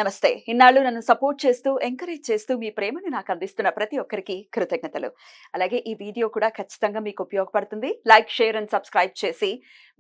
నమస్తే. ఇన్నాళ్ళు నన్ను సపోర్ట్ చేస్తూ, ఎంకరేజ్ చేస్తూ మీ ప్రేమని నాకు అందిస్తున్న ప్రతి ఒక్కరికి కృతజ్ఞతలు. అలాగే ఈ వీడియో కూడా ఖచ్చితంగా మీకు ఉపయోగపడుతుంది. లైక్, షేర్ అండ్ సబ్స్క్రైబ్ చేసి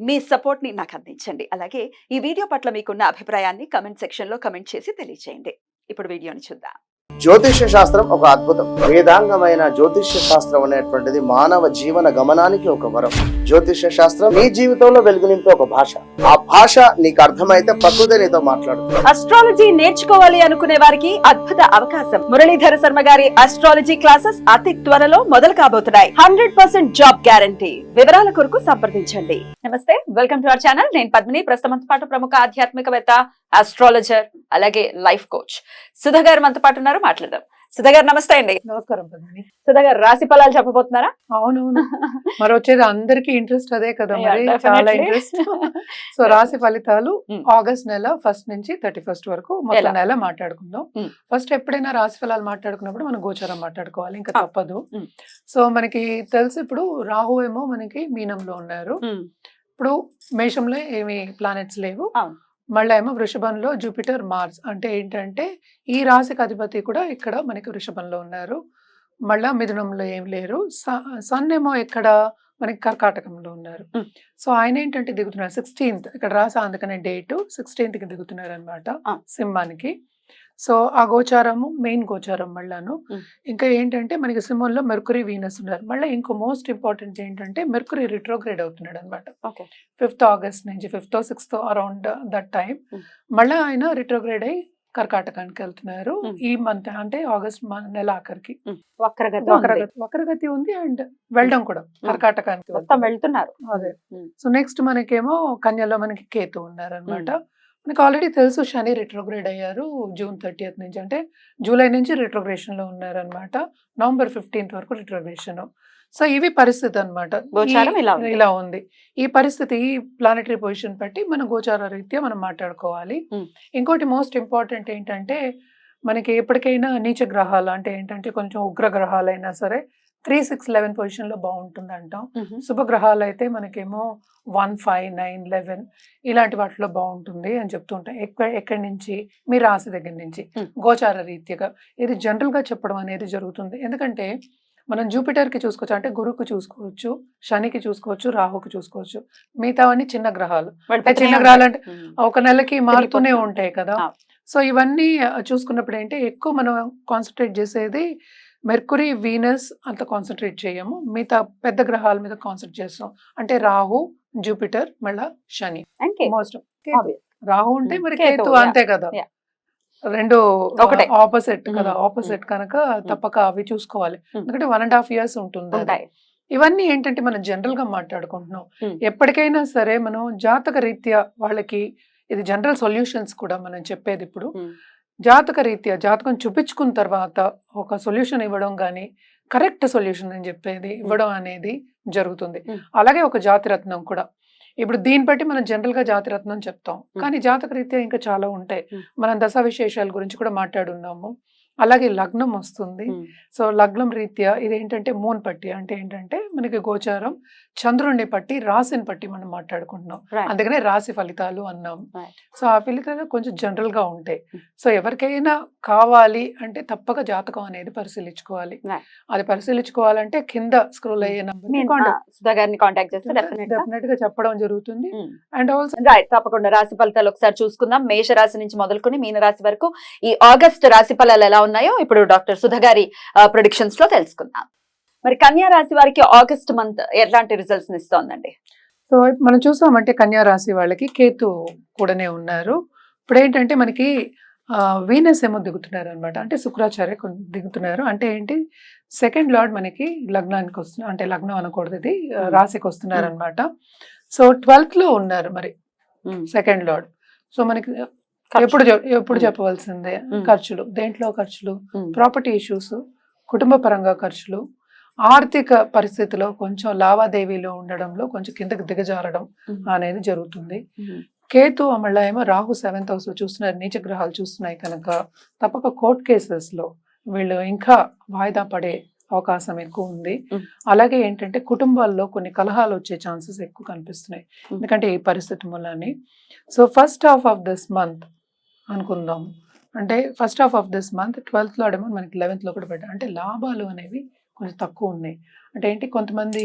మీ సపోర్ట్‌ని నాకు అందించండి. అలాగే ఈ వీడియో పట్ల మీకున్న అభిప్రాయాన్ని కామెంట్ సెక్షన్‌లో కామెంట్ చేసి తెలియజేయండి. ఇప్పుడు వీడియోని చూద్దాం. జ్యోతిష్య శాస్త్రం ఒక అద్భుతం. వేదాంగమైన జ్యోతిష్య శాస్త్రం అనేటువంటిది మానవ జీవన గమనానికి ఒక వరం. జ్యోతిష్య శాస్త్రం నీ జీవితంలో వెలుగునింపే ఒక భాష. ఆ భాష నీకు అర్థమైతే ప్రకృతి నీతో మాట్లాడుతుంది. అస్ట్రాలజీ నేర్చుకోవాలి అనుకునే వారికి అద్భుత అవకాశం. మురళీధర శర్మ గారి అస్ట్రాలజీ క్లాసెస్ అతి త్వరలో మొదలు కాబోతున్నాయి. 100% జాబ్ గ్యారంటీ. వివరాల కొరకు సంప్రదించండి. నమస్తే, వెల్కమ్ టు అవర్ ఛానల్. నేను పద్మిని. ప్రస్తుతం పాటు ప్రముఖ ఆధ్యాత్మికవేత్త, ఆస్ట్రాలజర్, అలాగే లైఫ్ కోచ్ సుధా గారు మనతో పాటు ఉన్నారు. మాట్లాడదాం. సుధా గారు నమస్తే అండి. నమస్కారం పద్మిని. సుధా గారు రాశి ఫలాలు చెప్పబోతున్నారా? అవునవును, మరి వచ్చేది అందరికి ఇంట్రెస్ట్ అదే కదా, మరి చాలా ఇంట్రెస్ట్. సో రాశి ఫలితాలు ఆగస్ట్ నెల 1 నుంచి 31 వరకు మొత్తం నెల మాట్లాడుకుందాం. ఫస్ట్ ఎప్పుడైనా రాశి ఫలాలు మాట్లాడుకున్నప్పుడు మనం గోచారం మాట్లాడుకోవాలి, ఇంకా తప్పదు. సో మనకి తెలుసు, ఇప్పుడు రాహు ఏమో మనకి మీనంలో ఉన్నారు, ఇప్పుడు మేషంలో ఏమి ప్లానెట్స్ లేవు. మళ్ళీ ఏమో వృషభంలో జూపిటర్, మార్స్. అంటే ఏంటంటే ఈ రాశికి అధిపతి కూడా ఇక్కడ మనకి వృషభంలో ఉన్నారు. మళ్ళా మిథునంలో ఏం లేరు. సన్ ఏమో ఇక్కడ మనకి కర్కాటకంలో ఉన్నారు. సో ఆయన ఏంటంటే దిగుతున్నారు 16th, ఇక్కడ రాసా అందుకనే డేట్ 16th కి దిగుతున్నారు అనమాట సింహానికి. సో ఆ గోచారము మెయిన్ గోచారం మళ్ళాను. ఇంకా ఏంటంటే మనకి సింహంలో మెర్కురీ, వీనస్ ఉన్నారు. మళ్ళీ ఇంకో మోస్ట్ ఇంపార్టెంట్ ఏంటంటే మెర్కురీ రిట్రోగ్రేడ్ అవుతున్నాడు అనమాట 5th ఆగస్ట్ నుంచి, 5th 6th around that time. మళ్ళీ ఆయన రిట్రోగ్రేడ్ అయ్యి కర్కాటకానికి వెళ్తున్నారు ఈ మంత్, అంటే ఆగస్ట్ నెల ఆఖరికి. వక్రగతి ఉంది అండ్ వెళ్ళడం కూడా కర్కాటకానికి వెళ్తున్నారు. అదే. సో నెక్స్ట్ మనకేమో కన్యలో మనకి కేతు ఉన్నారు అనమాట. మనకు ఆల్రెడీ తెలుసు శని రిట్రోగ్రేడ్ అయ్యారు జూన్ 30th నుంచి, అంటే జూలై నుంచి రిట్రోగ్రేషన్ లో ఉన్నారు అనమాట. నవంబర్ 15th వరకు రిట్రోగ్రేషన్. సో ఇవి పరిస్థితి అనమాట, ఇలా ఉంది ఈ పరిస్థితి. ఈ ప్లానెటరీ పొజిషన్ బట్టి మన గోచార రీత్యా మనం మాట్లాడుకోవాలి. ఇంకోటి మోస్ట్ ఇంపార్టెంట్ ఏంటంటే మనకి ఎప్పటికైనా నీచ గ్రహాలు, అంటే ఏంటంటే కొంచెం ఉగ్ర గ్రహాలు అయినా సరే 3, 6, 11 పొజిషన్ లో బాగుంటుంది అంటాం. శుభగ్రహాలు అయితే మనకేమో 1, 5, 9, 11 ఇలాంటి వాటిలో బాగుంటుంది అని చెప్తుంటాం. ఎక్కడి నుంచి, మీ రాశి దగ్గర నుంచి గోచార రీత్యగా ఇది జనరల్ గా చెప్పడం అనేది జరుగుతుంది. ఎందుకంటే మనం జూపిటర్ కి చూసుకోవచ్చు, అంటే గురువుకి చూసుకోవచ్చు, శనికి చూసుకోవచ్చు, రాహుకి చూసుకోవచ్చు. మిగతావన్నీ చిన్న గ్రహాలు. చిన్న గ్రహాలు అంటే ఒక నెలకి మారుతూనే ఉంటాయి కదా. సో ఇవన్నీ చూసుకున్నప్పుడు ఏంటి, ఎక్కువ మనం కాన్సన్ట్రేట్ చేసేది మెర్కురీ, వీనస్ అంత కాన్సన్ట్రేట్ చేయము. మిగతా పెద్ద గ్రహాల మీద కాన్సన్ట్రేట్ చేస్తాం. అంటే రాహు, జూపిటర్, మళ్ళా శని. మోస్ట్ రాహు ఉంటే మరి కేతు అంతే కదా, రెండు ఒకటే ఆపోజిట్ కదా. ఆపోజిట్ కనుక తప్పక అవి చూసుకోవాలి. ఎందుకంటే 1.5 years ఉంటుంది. ఇవన్నీ ఏంటంటే మనం జనరల్ గా మాట్లాడుకుంటున్నాం. ఎప్పటికైనా సరే మనం జాతక రీత్యా వాళ్ళకి ఇది జనరల్ సొల్యూషన్స్ కూడా మనం చెప్పేది. ఇప్పుడు జాతక రీత్యా జాతకం చూపించుకున్న తర్వాత ఒక సొల్యూషన్ ఇవ్వడం కానీ, కరెక్ట్ సొల్యూషన్ అని చెప్పేది ఇవ్వడం అనేది జరుగుతుంది. అలాగే ఒక జాతిరత్నం కూడా. ఇప్పుడు దీన్ని బట్టి మనం జనరల్ గా జాతిరత్నం చెప్తాం, కానీ జాతక రీత్యా ఇంకా చాలా ఉంటాయి. మనం దశ విశేషాల గురించి కూడా మాట్లాడున్నాము. అలాగే లగ్నం వస్తుంది. సో లగ్నం రీత్యా ఇదేంటంటే మూన్ పట్టి, అంటే ఏంటంటే మనకి గోచారం చంద్రుడిని పట్టి, రాశిని పట్టి మనం మాట్లాడుకుంటున్నాం. అందుకనే రాశి ఫలితాలు అన్నాం. సో ఆ ఫలితాలు కొంచెం జనరల్ గా ఉంటాయి. సో ఎవరికైనా కావాలి అంటే తప్పక జాతకం అనేది పరిశీలించుకోవాలి. అది పరిశీలించుకోవాలంటే కింద స్క్రోల్ అయ్యే డెఫినెట్ గా చెప్పడం జరుగుతుంది. అండ్ ఆల్సో తప్పకుండా రాశి ఫలితాలు ఒకసారి చూసుకుందాం. మేష రాశి నుంచి మొదలుకొని మీన రాశి వరకు ఈ ఆగస్ట్ రాశి ఫలాలు ఎలా ఉన్నాయో ఇప్పుడు డాక్టర్ సుధా గారి ప్రెడిక్షన్స్ లో తెలుసుకుందాం. మరి కన్యా రాశి వారికి ఆగస్ట్ మంత్ ఎలాంటి రిజల్ట్స్ ఇస్తోందండి? సో మనం చూసామంటే కన్యా రాశి వాళ్ళకి కేతు కూడానే ఉన్నారు. ఇప్పుడు ఏంటంటే మనకి వీనస్ ఏమో దిగుతున్నారు అనమాట, అంటే శుక్రాచార్య దిగుతున్నారు. అంటే ఏంటి, 2nd లార్డ్ మనకి లగ్నానికి వస్తున్నారు, అంటే లగ్నం అనకూడదు, ఇది రాశికి వస్తున్నారు అనమాట. సో 12th లో ఉన్నారు మరి 2nd లార్డ్. సో మనకి ఎప్పుడు చెప్పవలసిందే ఖర్చులు, దేంట్లో ఖర్చులు, ప్రాపర్టీ ఇష్యూస్, కుటుంబ పరంగా ఖర్చులు, ఆర్థిక పరిస్థితిలో కొంచెం లావాదేవీలో ఉండడంలో కొంచెం కిందకి దిగజారడం అనేది జరుగుతుంది. కేతు మళ్ళీ ఏమో రాహు 7th house లో చూస్తున్నారు, నీచ గ్రహాలు చూస్తున్నాయి కనుక తప్పక కోర్ట్ కేసెస్ లో వీళ్ళు ఇంకా వాయిదా పడే అవకాశం ఎక్కువ ఉంది. అలాగే ఏంటంటే కుటుంబాల్లో కొన్ని కలహాలు వచ్చే ఛాన్సెస్ ఎక్కువ కనిపిస్తున్నాయి, ఎందుకంటే ఈ పరిస్థితి మూలాన్ని. So first half of this month అనుకుందాం, అంటే first half of this month 12th లో ఆడేమో మనకి 11th లో కూడా పడ్డాయి. అంటే లాభాలు అనేవి కొంచెం తక్కువ ఉన్నాయి. అంటే ఏంటి, కొంతమంది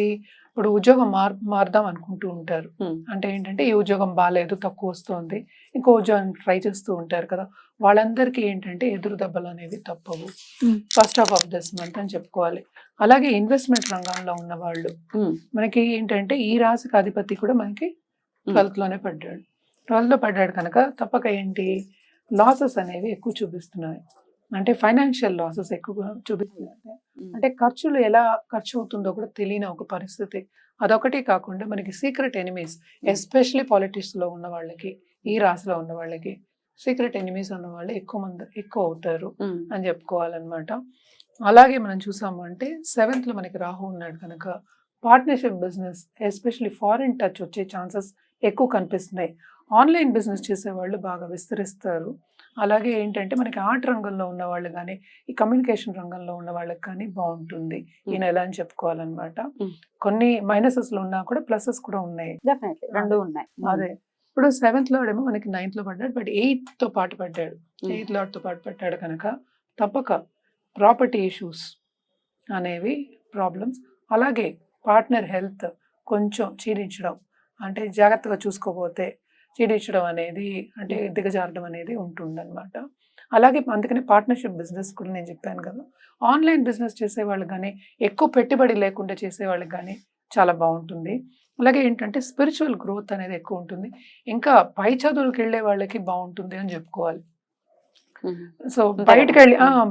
ఇప్పుడు ఉద్యోగం మారుదాం అనుకుంటూ ఉంటారు. అంటే ఏంటంటే ఈ ఉద్యోగం బాగాలేదు, తక్కువ వస్తుంది, ఇంకో ఉద్యోగం ట్రై చేస్తూ ఉంటారు కదా, వాళ్ళందరికీ ఏంటంటే ఎదురు దెబ్బలు అనేవి తప్పవు first half of this month అని చెప్పుకోవాలి. అలాగే ఇన్వెస్ట్మెంట్ రంగంలో ఉన్న వాళ్ళు మనకి ఏంటంటే ఈ రాశికి అధిపతి కూడా మనకి 12th లోనే పడ్డాడు. 12th లో పడ్డాడు కనుక తప్పక ఏంటి, లాసెస్ అనేవి ఎక్కువ చూపిస్తున్నాయి. అంటే ఫైనాన్షియల్ లాసెస్ ఎక్కువగా చూపిస్తున్నాయి. అంటే ఖర్చులు ఎలా ఖర్చు అవుతుందో కూడా తెలియని ఒక పరిస్థితి. అదొకటి కాకుండా మనకి సీక్రెట్ ఎనిమీస్, ఎస్పెషలీ పాలిటిక్స్ లో ఉన్న వాళ్ళకి, ఈ రాశిలో ఉన్న వాళ్ళకి సీక్రెట్ ఎనిమీస్ అన్న వాళ్ళు ఎక్కువ అవుతారు అని చెప్పుకోవాలన్నమాట. అలాగే మనం చూసాము అంటే 7th లో మనకి రాహు ఉన్నాడు కనుక partnership business, especially foreign touch వచ్చే ఛాన్సెస్ ఎక్కువ కనిపిస్తున్నాయి. ఆన్లైన్ బిజినెస్ చేసేవాళ్ళు బాగా విస్తరిస్తారు. అలాగే ఏంటంటే మనకి ఆర్ట్ రంగంలో ఉన్న వాళ్ళు కానీ, ఈ కమ్యూనికేషన్ రంగంలో ఉన్న వాళ్ళకి కానీ బాగుంటుంది ఈ నెల అని చెప్పుకోవాలన్నమాట. కొన్ని మైనసెస్ లో ఉన్నా కూడా ప్లసెస్ కూడా ఉన్నాయి. రెండు ఉన్నాయి. అదే ఇప్పుడు 7th లో ఏమో మనకి 9th లో పడ్డాడు, బట్ 8th తో పాటు పడ్డాడు. 8th లాట్ తో పాటు పడ్డాడు కనుక తప్పక ప్రాపర్టీ ఇష్యూస్ అనేవి ప్రాబ్లమ్స్. అలాగే పార్ట్నర్ హెల్త్ కొంచెం క్షీణించడం, అంటే జాగ్రత్తగా చూసుకోకపోతే క్షీణించడం అనేది, అంటే దిగజారడం అనేది ఉంటుందన్నమాట. అలాగే అందుకని పార్ట్నర్షిప్ బిజినెస్ కూడా నేను చెప్పాను కదా, ఆన్లైన్ బిజినెస్ చేసేవాళ్ళకి కానీ, ఎక్కువ పెట్టుబడి లేకుండా చేసేవాళ్ళకి కానీ చాలా బాగుంటుంది. అలాగే ఏంటంటే స్పిరిచువల్ గ్రోత్ అనేది ఎక్కువ ఉంటుంది. ఇంకా పై చదువులకు వెళ్ళే వాళ్ళకి బాగుంటుంది అని చెప్పుకోవాలి. సో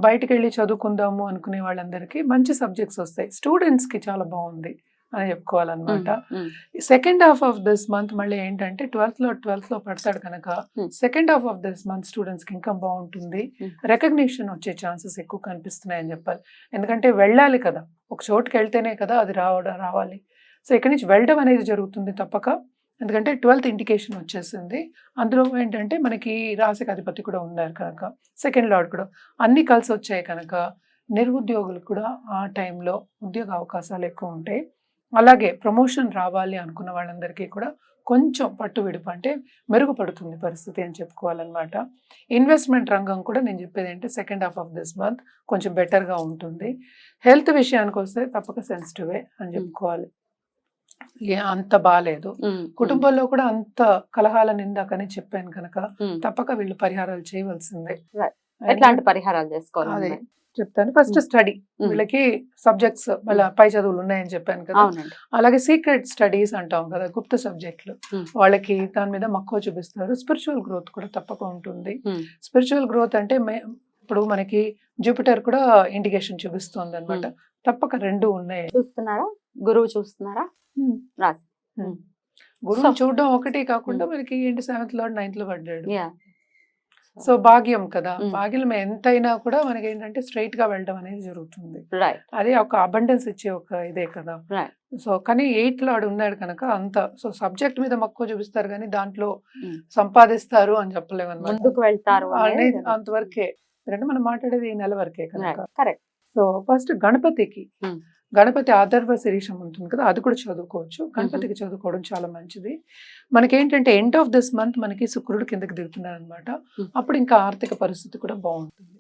బయటకు వెళ్ళి చదువుకుందాము అనుకునే వాళ్ళందరికీ మంచి సబ్జెక్ట్స్ వస్తాయి. స్టూడెంట్స్ కి చాలా బాగుంది అని చెప్పుకోవాలన్నమాట. Second half of this month మళ్ళీ ఏంటంటే 12th లో పడతాడు కనుక second half of this month students కి ఇంకా బాగుంటుంది. రికగ్నిషన్ వచ్చే ఛాన్సెస్ ఎక్కువ కనిపిస్తున్నాయి అని చెప్పాలి. ఎందుకంటే వెళ్ళాలి కదా, ఒక చోటుకి వెళ్తేనే కదా అది రావాలి. సో ఇక్కడి నుంచి వెళ్ళడం అనేది జరుగుతుంది తప్పక. ఎందుకంటే 12th ఇండికేషన్ వచ్చేసింది. అందులో ఏంటంటే మనకి రాశికి అధిపతి కూడా ఉన్నారు కనుక, సెకండ్ లార్డ్ కూడా అన్ని కలిసి వచ్చాయి కనుక నిరుద్యోగులు కూడా ఆ టైంలో ఉద్యోగ అవకాశాలు ఎక్కువ ఉంటాయి. అలాగే ప్రమోషన్ రావాలి అనుకున్న వాళ్ళందరికీ కూడా కొంచెం పట్టు విడుపు, అంటే మెరుగుపడుతుంది పరిస్థితి అని చెప్పుకోవాలన్నమాట. ఇన్వెస్ట్మెంట్ రంగం కూడా నేను చెప్పేది ఏంటంటే second half of this month కొంచెం బెటర్గా ఉంటుంది. హెల్త్ విషయానికి వస్తే తప్పక సెన్సిటివే అని చెప్పుకోవాలి. అంత బాగాలేదు, కుటుంబంలో కూడా అంత కలహాల నిందాకని చెప్పాను కనుక తప్పక వీళ్ళు పరిహారాలు చేయవలసిందే. ఎట్లాంటి పరిహారాలు చేసుకోవాలి అదే చెప్తాను. ఫస్ట్ స్టడీ, వీళ్ళకి సబ్జెక్ట్స్ మళ్ళీ పై చదువులు ఉన్నాయని చెప్పాను కదా. అలాగే సీక్రెట్ స్టడీస్ అంటాం కదా, గుప్త సబ్జెక్టులు, వాళ్ళకి దాని మీద మక్కువ చూపిస్తారు. స్పిరిచువల్ గ్రోత్ కూడా తప్పక ఉంటుంది. స్పిరిచువల్ గ్రోత్ అంటే ఇప్పుడు మనకి జూపిటర్ కూడా ఇండికేషన్ చూపిస్తుంది అనమాట. తప్పక రెండు ఉన్నాయి. చూస్తున్నారా, గురువు చూస్తున్నారా, గురువు చూడడం ఒకటి కాకుండా మనకి ఏంటి 7th లో 9th లో పడ్డాడు. సో భాగ్యం కదా, భాగ్యం ఎంతైనా కూడా మనకి ఏంటంటే స్ట్రైట్ గా వెళ్ళడం అనేది జరుగుతుంది. అది ఒక అబండెన్స్ ఇచ్చే ఒక ఇదే కదా. సో కానీ 8th లో ఉన్నాడు కనుక అంత సో సబ్జెక్ట్ మీద మక్కువ చూపిస్తారు కానీ దాంట్లో సంపాదిస్తారు అని చెప్పలేము అనమాట. ముందుకు వెళ్తారు అనేది అంతవరకే. ఎందుకంటే మనం మాట్లాడేది ఈ నెల వరకే కనుక. సో ఫస్ట్ గణపతి ఆధర్వ శిరీషం ఉంటుంది కదా, అది కూడా చదువుకోవచ్చు. గణపతికి చదువుకోవడం చాలా మంచిది. మనకి ఏంటంటే ఎండ్ ఆఫ్ దిస్ మంత్ మనకి శుక్రుడు కిందకి దిగుతున్నాడు అనమాట. అప్పుడు ఇంకా ఆర్థిక పరిస్థితి కూడా బాగుంటుంది.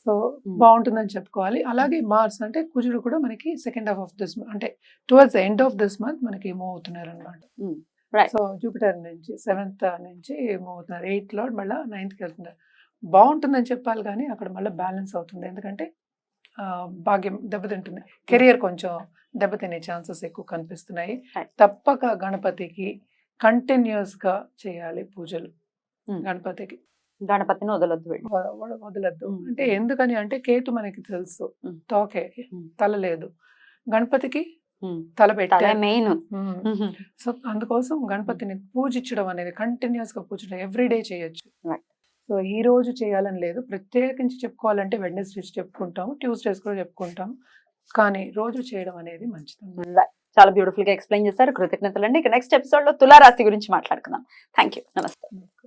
సో బాగుంటుందని చెప్పుకోవాలి. అలాగే మార్స్ అంటే కుజుడు కూడా మనకి సెకండ్ హాఫ్ ఆఫ్ దిస్ అంటే towards end of this month మనకి మూవ్ అవుతున్నారు అనమాట. సో జూపిటర్ నుంచి 7th నుంచి మూవ్ అవుతున్నారు. 8th లో మళ్ళీ 9th కి వెళ్తున్నారు. బాగుంటుందని చెప్పాలి కానీ అక్కడ మళ్ళీ బ్యాలెన్స్ అవుతుంది. ఎందుకంటే భాగ్యం దెబ్బతింటుంది, కెరియర్ కొంచెం దెబ్బతినే ఛాన్సెస్ ఎక్కువ కనిపిస్తున్నాయి. తప్పక గణపతికి కంటిన్యూస్ గా చేయాలి పూజలు. గణపతిని వదలొద్దు. అంటే ఎందుకని అంటే కేతు మనకి తెలుసు తోకే, తల లేదు. గణపతికి తల పెట్టే మెయిన్. సో అందుకోసం గణపతిని పూజించడం అనేది కంటిన్యూస్ గా పూజించడం ఎవ్రీడే చేయొచ్చు. సో ఈ రోజు చేయాలని లేదు, ప్రత్యేకించి చెప్పుకోవాలంటే వెడ్నెస్డేస్ చెప్పుకుంటాము, ట్యూస్డేస్ కూడా చెప్పుకుంటాం, కానీ రోజు చేయడం అనేది మంచిది. చాలా బ్యూటిఫుల్ గా ఎక్స్ప్లెయిన్ చేశారు, కృతజ్ఞతలు అండి. ఇక నెక్స్ట్ ఎపిసోడ్ లో తులారాశి గురించి మాట్లాడుకుందాం. థ్యాంక్ యూ, నమస్తే.